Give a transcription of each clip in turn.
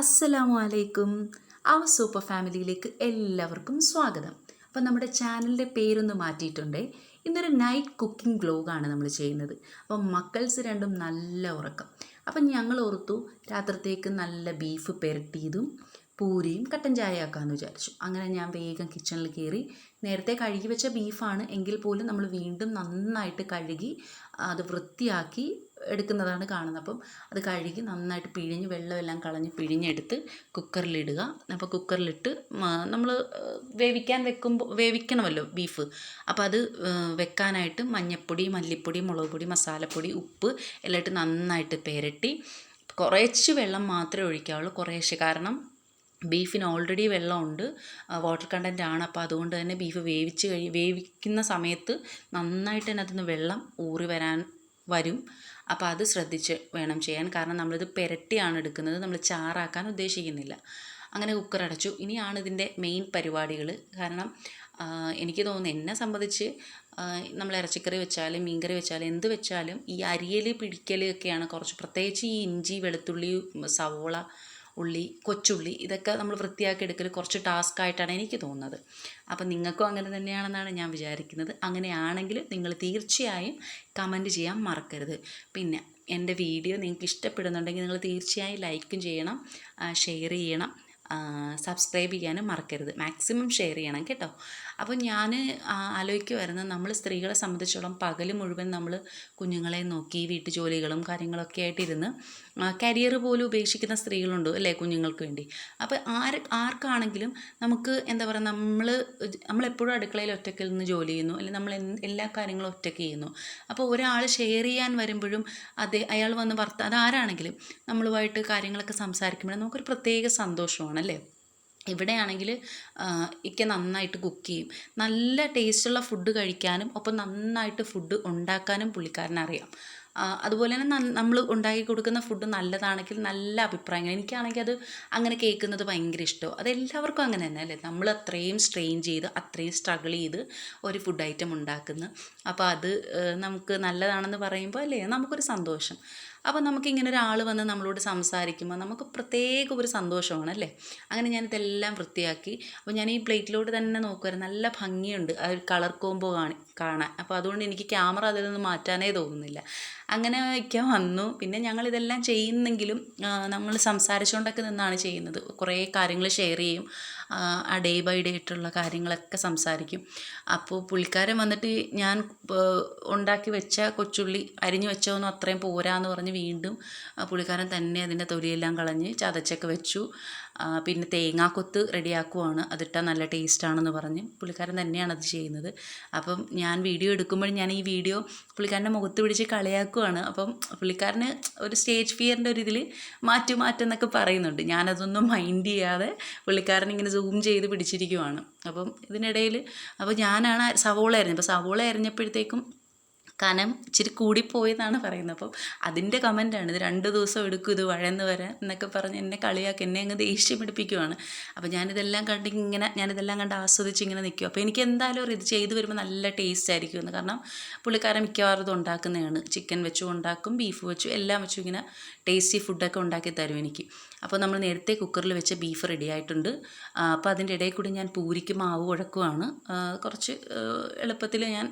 അസ്സലാമു അലൈക്കും. അവർ സൂപ്പർ ഫാമിലിയിലേക്ക് എല്ലാവർക്കും സ്വാഗതം. അപ്പം നമ്മുടെ ചാനലിൻ്റെ പേരൊന്ന് മാറ്റിയിട്ടുണ്ട്. ഇന്നൊരു നൈറ്റ് കുക്കിംഗ് വ്ലോഗാണ് നമ്മൾ ചെയ്യുന്നത്. അപ്പം മക്കൾസ് രണ്ടും നല്ല ഉറക്കം. അപ്പം ഞങ്ങൾ ഓർത്തു രാത്രിത്തേക്ക് നല്ല ബീഫ് പെരട്ടിയതും പൂരിയും കട്ടൻ ചായ ആക്കാമെന്ന് വിചാരിച്ചു. അങ്ങനെ ഞാൻ വേഗം കിച്ചണിൽ കയറി. നേരത്തെ കഴുകി വെച്ച ബീഫാണ് എങ്കിൽ പോലും നമ്മൾ വീണ്ടും നന്നായിട്ട് കഴുകി അത് വൃത്തിയാക്കി എടുക്കുന്നതാണ് കാണുന്നത്. അപ്പം അത് കഴുകി നന്നായിട്ട് പിഴിഞ്ഞ് വെള്ളമെല്ലാം കളഞ്ഞ് പിഴിഞ്ഞെടുത്ത് കുക്കറിലിടുക. അപ്പോൾ കുക്കറിലിട്ട് നമ്മൾ വേവിക്കണമല്ലോ ബീഫ്. അപ്പോൾ അത് വെക്കാനായിട്ട് മഞ്ഞൾപ്പൊടി, മല്ലിപ്പൊടി, മുളക് പൊടി, മസാലപ്പൊടി, ഉപ്പ് എല്ലാം ഇട്ട് നന്നായിട്ട് പെരട്ടി കുറേശ്ശെ വെള്ളം മാത്രമേ ഒഴിക്കാവുള്ളൂ. കുറേശ്ശെ, കാരണം ബീഫിന് ഓൾറെഡി വെള്ളമുണ്ട്, വാട്ടർ കണ്ടൻ്റ് ആണ്. അപ്പോൾ അതുകൊണ്ട് തന്നെ ബീഫ് വേവിക്കുന്ന സമയത്ത് നന്നായിട്ട് തന്നെ അതിന് വെള്ളം ഊറി വരും. അപ്പോൾ അത് ശ്രദ്ധിച്ച് വേണം ചെയ്യാൻ, കാരണം നമ്മളിത് പെരട്ടിയാണ് എടുക്കുന്നത്, നമ്മൾ ചാറാക്കാൻ ഉദ്ദേശിക്കുന്നില്ല. അങ്ങനെ കുക്കർ അടച്ചു. ഇനിയാണ് ഇതിൻ്റെ മെയിൻ പരിപാടികൾ. കാരണം എനിക്ക് തോന്നുന്നു, എന്നെ സംബന്ധിച്ച് നമ്മൾ ഇറച്ചിക്കറി വെച്ചാലും മീൻകറി വെച്ചാലും എന്ത് വെച്ചാലും ഈ അരിയൽ പിടിക്കൽ ഒക്കെയാണ് കുറച്ച്, പ്രത്യേകിച്ച് ഈ ഇഞ്ചി, വെളുത്തുള്ളി, സവോള, ഉള്ളി, കൊച്ചുള്ളി, ഇതൊക്കെ നമ്മൾ വൃത്തിയാക്കി എടുക്കൽ കുറച്ച് ടാസ്ക് ആയിട്ടാണ് എനിക്ക് തോന്നുന്നത്. അപ്പം നിങ്ങൾക്കും അങ്ങനെ തന്നെയാണെന്നാണ് ഞാൻ വിചാരിക്കുന്നത്. അങ്ങനെയാണെങ്കിൽ നിങ്ങൾ തീർച്ചയായും കമൻറ്റ് ചെയ്യാൻ മറക്കരുത്. പിന്നെ എൻ്റെ വീഡിയോ നിങ്ങൾക്ക് ഇഷ്ടപ്പെടുന്നുണ്ടെങ്കിൽ നിങ്ങൾ തീർച്ചയായും ലൈക്കും ചെയ്യണം, ഷെയർ ചെയ്യണം, സബ്സ്ക്രൈബ് ചെയ്യാനും മറക്കരുത്. മാക്സിമം ഷെയർ ചെയ്യണം കേട്ടോ. അപ്പോൾ ഞാൻ ആലോചിക്കുമായിരുന്നു, നമ്മൾ സ്ത്രീകളെ സംബന്ധിച്ചോളം പകൽ മുഴുവൻ നമ്മൾ കുഞ്ഞുങ്ങളെ നോക്കി വീട്ടുജോലികളും കാര്യങ്ങളൊക്കെ ആയിട്ടിരുന്ന് കരിയർ പോലും ഉപേക്ഷിക്കുന്ന സ്ത്രീകളുണ്ട് അല്ലേ, കുഞ്ഞുങ്ങൾക്ക് വേണ്ടി. അപ്പോൾ ആർക്കാണെങ്കിലും നമുക്ക് എന്താ പറയുക, നമ്മളെപ്പോഴും അടുക്കളയിൽ ഒറ്റയ്ക്ക് നിന്ന് ജോലി ചെയ്യുന്നു, അല്ലെങ്കിൽ നമ്മൾ എല്ലാ കാര്യങ്ങളും ഒറ്റയ്ക്ക് ചെയ്യുന്നു. അപ്പോൾ ഒരാൾ ഷെയർ ചെയ്യാൻ വരുമ്പോഴും അയാൾ വന്ന് അതാരാണെങ്കിലും നമ്മളുമായിട്ട് കാര്യങ്ങളൊക്കെ സംസാരിക്കുമ്പോഴും നമുക്കൊരു പ്രത്യേക സന്തോഷമാണ് അല്ലേ. ഇവിടെയാണെങ്കിൽ ഇക്ക നന്നായിട്ട് കുക്ക് ചെയ്യും, നല്ല ടേസ്റ്റുള്ള ഫുഡ് കഴിക്കാനും ഒപ്പം നന്നായിട്ട് ഫുഡ് ഉണ്ടാക്കാനും പുള്ളിക്കാരനറിയാം. അതുപോലെ തന്നെ നമ്മൾ ഉണ്ടാക്കി കൊടുക്കുന്ന ഫുഡ് നല്ലതാണെങ്കിൽ നല്ല അഭിപ്രായങ്ങൾ. എനിക്കാണെങ്കിൽ അത് അങ്ങനെ കേൾക്കുന്നത് ഭയങ്കര ഇഷ്ടവും. അതെല്ലാവർക്കും അങ്ങനെ തന്നെ അല്ലേ. നമ്മൾ അത്രയും സ്ട്രെയിൻ ചെയ്ത് അത്രയും സ്ട്രഗിൾ ചെയ്ത് ഒരു ഫുഡ് ഐറ്റം ഉണ്ടാക്കുന്നു. അപ്പോൾ അത് നമുക്ക് നല്ലതാണെന്ന് പറയുമ്പോൾ അല്ലേ നമുക്കൊരു സന്തോഷം. അപ്പോൾ നമുക്കിങ്ങനെ ഒരാൾ വന്ന് നമ്മളോട് സംസാരിക്കുമ്പോൾ നമുക്ക് പ്രത്യേക ഒരു സന്തോഷമാണ് അല്ലേ. അങ്ങനെ ഞാനിതെല്ലാം വൃത്തിയാക്കി. അപ്പോൾ ഞാൻ ഈ പ്ലേറ്റിലോട്ട് തന്നെ നോക്കുമായിരുന്നു, നല്ല ഭംഗിയുണ്ട് ആ ഒരു കളർ കോംബോ കാണാൻ. അപ്പോൾ അതുകൊണ്ട് എനിക്ക് ക്യാമറ അതിൽ നിന്ന് മാറ്റാനേ തോന്നുന്നില്ല. അങ്ങനെ വയ്ക്കാൻ വന്നു. പിന്നെ ഞങ്ങളിതെല്ലാം ചെയ്യുന്നെങ്കിലും നമ്മൾ സംസാരിച്ചുകൊണ്ടൊക്കെ നിന്നാണ് ചെയ്യുന്നത്. കുറേ കാര്യങ്ങൾ ഷെയർ ചെയ്യും, ആ ഡേ ബൈ ഡേ ആയിട്ടുള്ള കാര്യങ്ങളൊക്കെ സംസാരിക്കും. അപ്പോൾ പുള്ളിക്കാരൻ വന്നിട്ട് ഞാൻ ഉണ്ടാക്കി വെച്ച കൊച്ചുള്ളി അരിഞ്ഞു വെച്ചതൊന്നും അത്രയും പോരാന്ന് പറഞ്ഞ് വീണ്ടും പുള്ളിക്കാരൻ തന്നെ അതിൻ്റെ തൊലിയെല്ലാം കളഞ്ഞ് ചതച്ചൊക്കെ വെച്ചു. പിന്നെ തേങ്ങാക്കൊത്ത് റെഡിയാക്കുവാണ്, അതിട്ടാൽ നല്ല ടേസ്റ്റാണെന്ന് പറഞ്ഞ് പുള്ളിക്കാരൻ തന്നെയാണ് അത് ചെയ്യുന്നത്. അപ്പം ഞാൻ വീഡിയോ എടുക്കുമ്പോൾ ഞാൻ ഈ വീഡിയോ പുള്ളിക്കാരൻ്റെ മുഖത്ത് പിടിച്ച് കളിയാക്കുവാണ്. അപ്പം പുള്ളിക്കാരന് ഒരു സ്റ്റേജ് ഫിയറിൻ്റെ ഒരു ഇതിൽ മാറ്റെന്നൊക്കെ പറയുന്നുണ്ട്. ഞാനതൊന്നും മൈൻഡ് ചെയ്യാതെ പുള്ളിക്കാരൻ ഇങ്ങനെ സൂം ചെയ്ത് പിടിച്ചിരിക്കുവാണ്. അപ്പം ഇതിനിടയിൽ അപ്പോൾ ഞാനാണ് സവോള അരിഞ്ഞത്. അപ്പോൾ സവോള അരിഞ്ഞപ്പോഴത്തേക്കും കനം ഇച്ചിരി കൂടിപ്പോയെന്നാണ് പറയുന്നത്. അപ്പം അതിൻ്റെ കമൻറ്റാണ്, ഇത് 2 ദിവസം എടുക്കും ഇത് വഴന്ന് വരാൻ എന്നൊക്കെ പറഞ്ഞ് എന്നെ കളിയാക്കി, എന്നെ അങ്ങ് ദേഷ്യം പിടിപ്പിക്കുവാണ്. അപ്പോൾ ഞാനിതെല്ലാം കണ്ട് ആസ്വദിച്ച് ഇങ്ങനെ നിൽക്കും. അപ്പോൾ എനിക്ക് എന്തായാലും ഇത് ചെയ്ത് വരുമ്പോൾ നല്ല ടേസ്റ്റ് ആയിരിക്കുമെന്ന്. കാരണം പുള്ളിക്കാരൻ മിക്കവാറും ഇത് ഉണ്ടാക്കുന്നതാണ്, ചിക്കൻ വെച്ചും ഉണ്ടാക്കും, ബീഫ് വെച്ചും എല്ലാം വെച്ചും ഇങ്ങനെ ടേസ്റ്റി ഫുഡൊക്കെ ഉണ്ടാക്കി തരും എനിക്ക്. അപ്പോൾ നമ്മൾ നേരത്തെ കുക്കറിൽ വെച്ച ബീഫ് റെഡി ആയിട്ടുണ്ട്. അപ്പോൾ അതിൻ്റെ ഇടയിൽ കൂടി ഞാൻ പൂരിക്ക് മാവ് കുഴക്കുവാണ്. കുറച്ച് എളുപ്പത്തിൽ ഞാൻ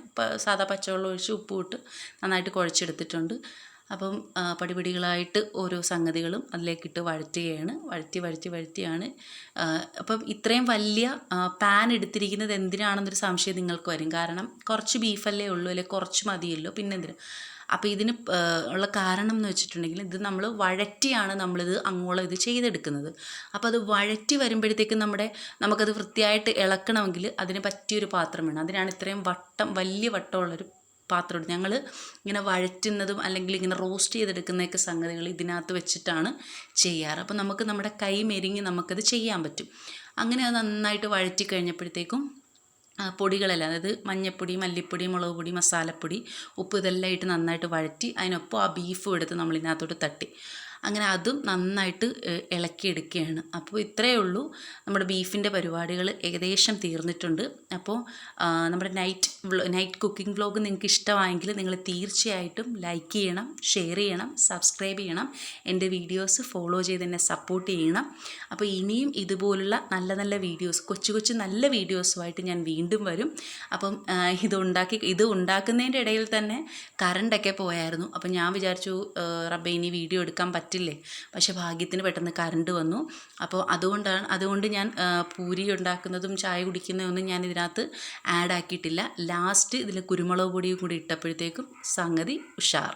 സാധാ പച്ചവെള്ളം ഒഴിച്ച് ഉപ്പ് ഇട്ട് നന്നായിട്ട് കുഴച്ചെടുത്തിട്ടുണ്ട്. അപ്പം പടിപടികളായിട്ട് ഓരോ സംഗതികളും അതിലേക്കിട്ട് വഴറ്റുകയാണ്. വഴറ്റിയാണ്. അപ്പം ഇത്രയും വലിയ പാൻ എടുത്തിരിക്കുന്നത് എന്തിനാണെന്നൊരു സംശയം നിങ്ങൾക്ക് വരും. കാരണം കുറച്ച് ബീഫല്ലേ ഉള്ളൂ, അല്ലെങ്കിൽ കുറച്ച് മതിയല്ലോ, പിന്നെ എന്തിനാ. അപ്പോൾ ഇതിന് ഉള്ള കാരണം എന്ന് വെച്ചിട്ടുണ്ടെങ്കിൽ, ഇത് നമ്മൾ വഴറ്റിയാണ് നമ്മളിത് അങ്ങോളം ഇത് ചെയ്തെടുക്കുന്നത്. അപ്പോൾ അത് വഴറ്റി വരുമ്പോഴത്തേക്കും നമുക്കത് വൃത്തിയായിട്ട് ഇളക്കണമെങ്കിൽ അതിന് പറ്റിയൊരു പാത്രം വേണം. അതിനാണ് ഇത്രയും വലിയ വട്ടമുള്ളൊരു പാത്രം. ഞങ്ങൾ ഇങ്ങനെ വഴറ്റുന്നതും അല്ലെങ്കിൽ ഇങ്ങനെ റോസ്റ്റ് ചെയ്തെടുക്കുന്നതൊക്കെ സംഗതികൾ ഇതിനകത്ത് വെച്ചിട്ടാണ് ചെയ്യാറ്. അപ്പോൾ നമുക്ക് നമ്മുടെ കൈ മെരുങ്ങി നമുക്കത് ചെയ്യാൻ പറ്റും. അങ്ങനെ അത് നന്നായിട്ട് വഴറ്റി കഴിഞ്ഞപ്പോഴത്തേക്കും പൊടികളെല്ലാം, അതായത് മഞ്ഞൾപ്പൊടി, മല്ലിപ്പൊടി, മുളക് പൊടി, മസാലപ്പൊടി, ഉപ്പ് ഇതെല്ലാം ഇട്ട് നന്നായിട്ട് വഴറ്റി അതിനൊപ്പം ആ ബീഫും എടുത്ത് നമ്മളിതിനകത്തോട്ട് തട്ടി. അങ്ങനെ അതും നന്നായിട്ട് ഇളക്കിയെടുക്കുകയാണ്. അപ്പോൾ ഇത്രയേ ഉള്ളൂ, നമ്മുടെ ബീഫിൻ്റെ പരിപാടികൾ ഏകദേശം തീർന്നിട്ടുണ്ട്. അപ്പോൾ നമ്മുടെ നൈറ്റ് കുക്കിംഗ് വ്ലോഗ് നിങ്ങൾക്ക് ഇഷ്ടമായെങ്കിൽ നിങ്ങൾ തീർച്ചയായിട്ടും ലൈക്ക് ചെയ്യണം, ഷെയർ ചെയ്യണം, സബ്സ്ക്രൈബ് ചെയ്യണം, എൻ്റെ വീഡിയോസ് ഫോളോ ചെയ്ത് എന്നെ സപ്പോർട്ട് ചെയ്യണം. അപ്പോൾ ഇനിയും ഇതുപോലുള്ള നല്ല നല്ല വീഡിയോസ്, കൊച്ചു കൊച്ചു നല്ല വീഡിയോസുമായിട്ട് ഞാൻ വീണ്ടും വരും. അപ്പം ഇത് ഉണ്ടാക്കുന്നതിൻ്റെ ഇടയിൽ തന്നെ കറണ്ടൊക്കെ പോയായിരുന്നു. അപ്പം ഞാൻ വിചാരിച്ചു റബ്ബേ ഇനി വീഡിയോ എടുക്കാൻ പറ്റില്ലേ, പക്ഷേ ഭാഗ്യത്തിന് പെട്ടെന്ന് കറണ്ട് വന്നു. അപ്പോൾ അതുകൊണ്ട് ഞാൻ പൂരി ഉണ്ടാക്കുന്നതും ചായ കുടിക്കുന്നതൊന്നും ഞാൻ ഇതിനകത്ത് ആഡ് ആക്കിയിട്ടില്ല. ലാസ്റ്റ് ഇതിൽ കുരുമുളക് പൊടിയും കൂടി ഇട്ടപ്പോഴത്തേക്കും സംഗതി ഉഷാർ.